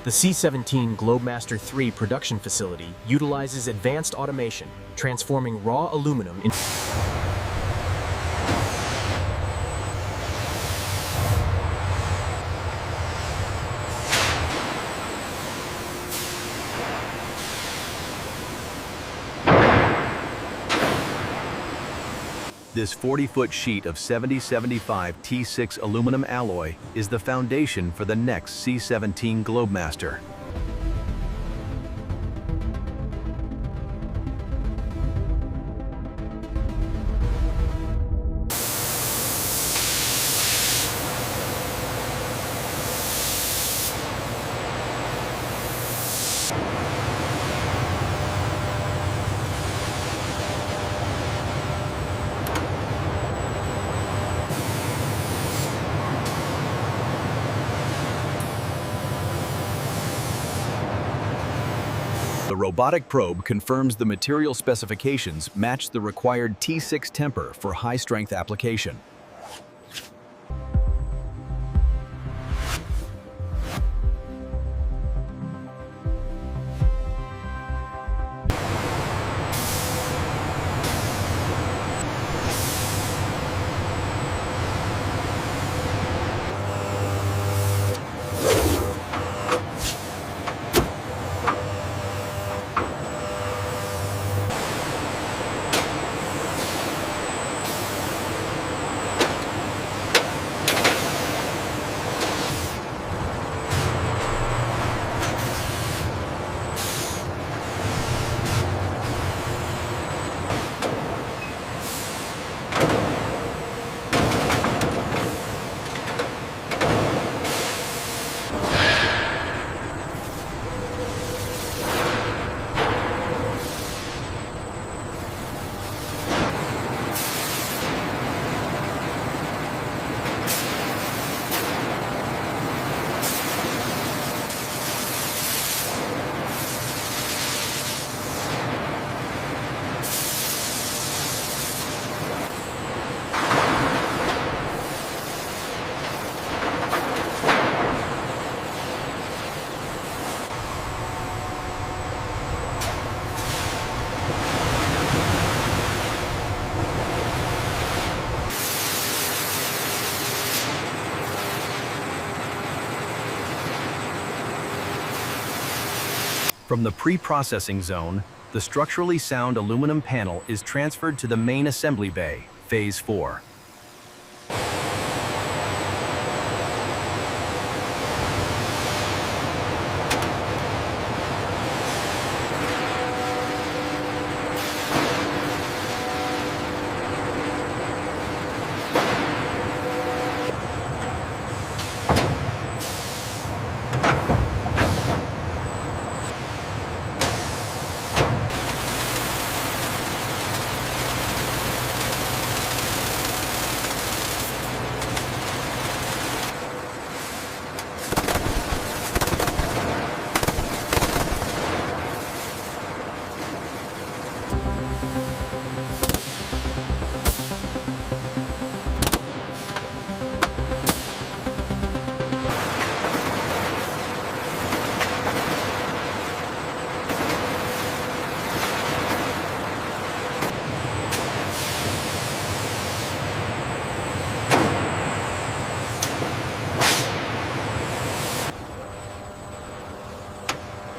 The C-17 Globemaster III production facility utilizes advanced automation, transforming raw aluminum into This 40-foot sheet of 7075 T6 aluminum alloy is the foundation for the next C-17 Globemaster. The robotic probe confirms the material specifications match the required T6 temper for high-strength application. From the pre-processing zone, the structurally sound aluminum panel is transferred to the main assembly bay, Phase 4.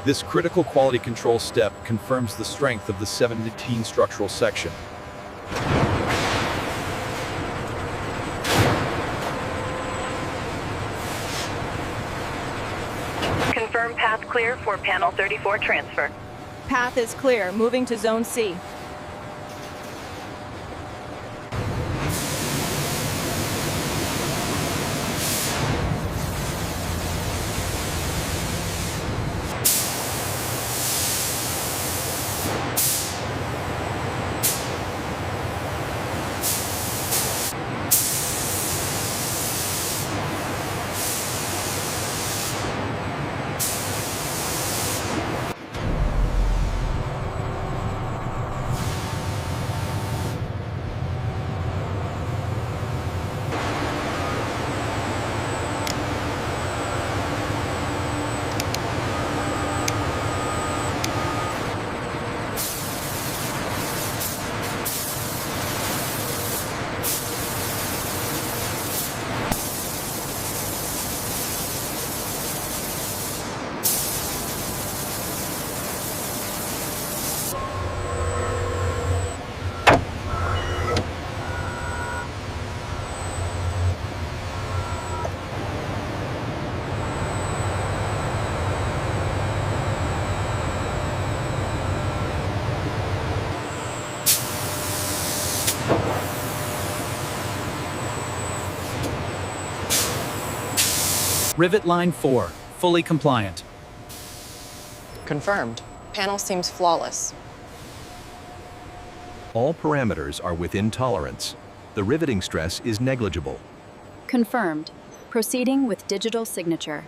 This critical quality control step confirms the strength of the 17 structural section. Confirm path clear for panel 34 transfer. Path is clear. Moving to Zone C. Rivet line 4, fully compliant. Confirmed. Panel seems flawless. All parameters are within tolerance. The riveting stress is negligible. Confirmed. Proceeding with digital signature.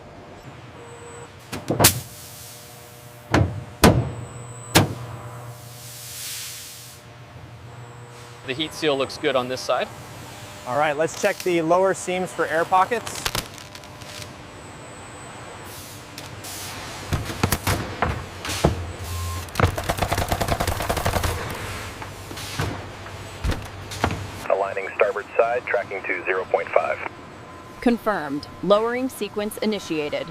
The heat seal looks good on this side. All right, let's check the lower seams for air pockets. Aligning starboard side, tracking to 0.5. Confirmed. Lowering sequence initiated.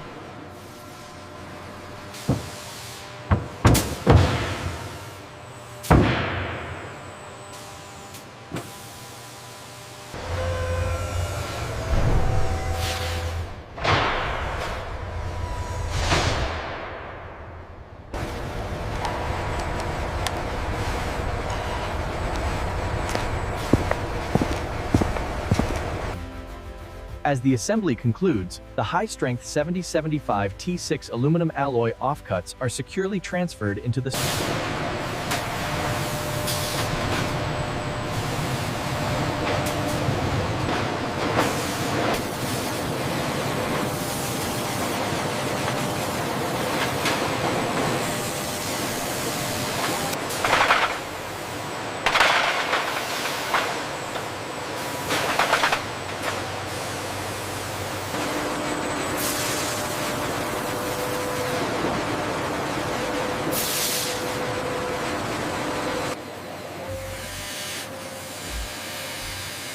As the assembly concludes, the high-strength 7075 T6 aluminum alloy offcuts are securely transferred into the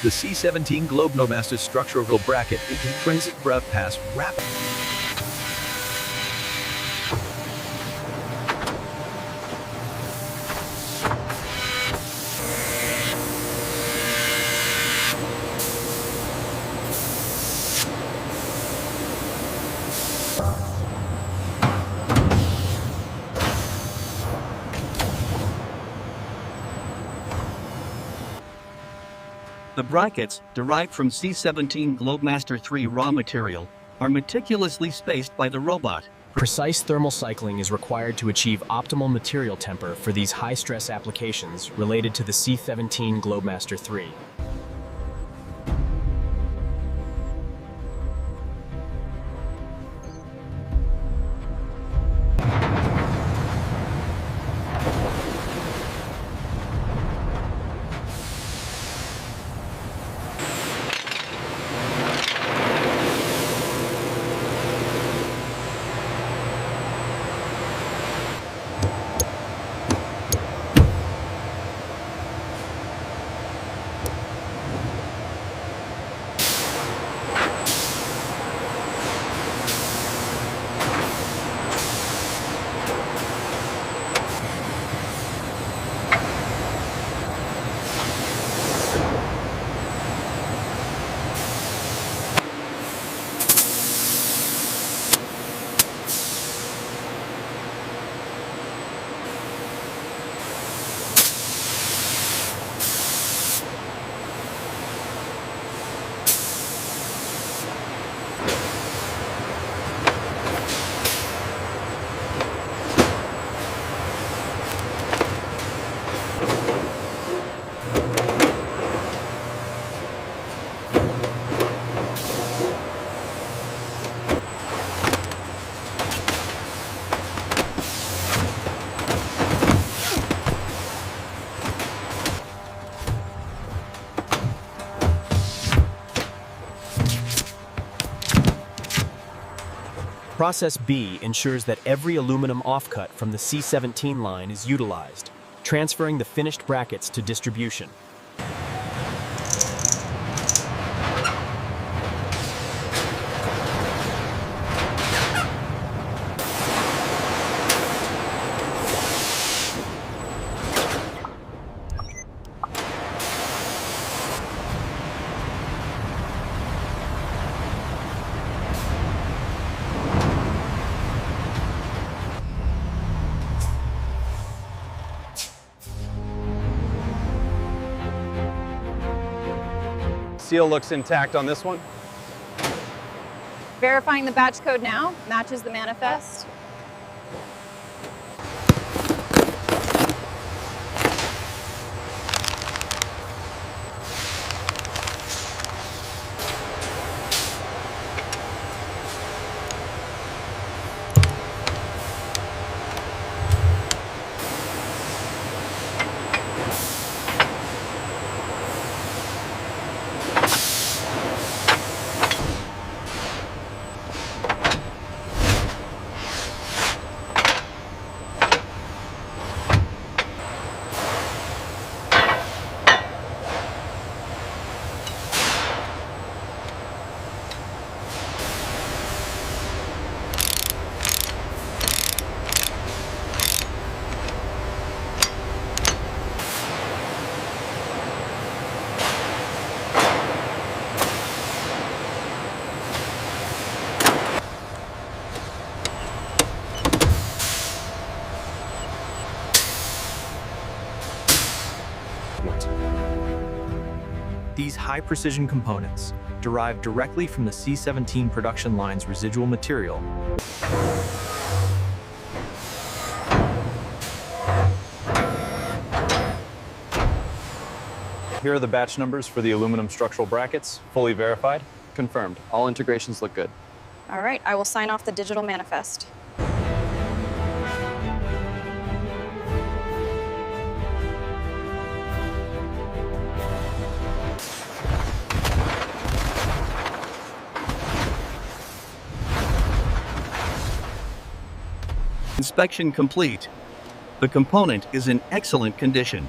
The C-17 Globemaster structural bracket into transit breath pass rapid. The brackets, derived from C-17 Globemaster III raw material, are meticulously spaced by the robot. Precise thermal cycling is required to achieve optimal material temper for these high-stress applications related to the C-17 Globemaster III. Process B ensures that every aluminum offcut from the C-17 line is utilized, transferring the finished brackets to distribution. Seal looks intact on this one. Verifying the batch code now, matches the manifest. These high-precision components, derived directly from the C-17 production line's residual material, Here are the batch numbers for the aluminum structural brackets, fully verified. Confirmed. All integrations look good. All right, I will sign off the digital manifest. Inspection complete. The component is in excellent condition.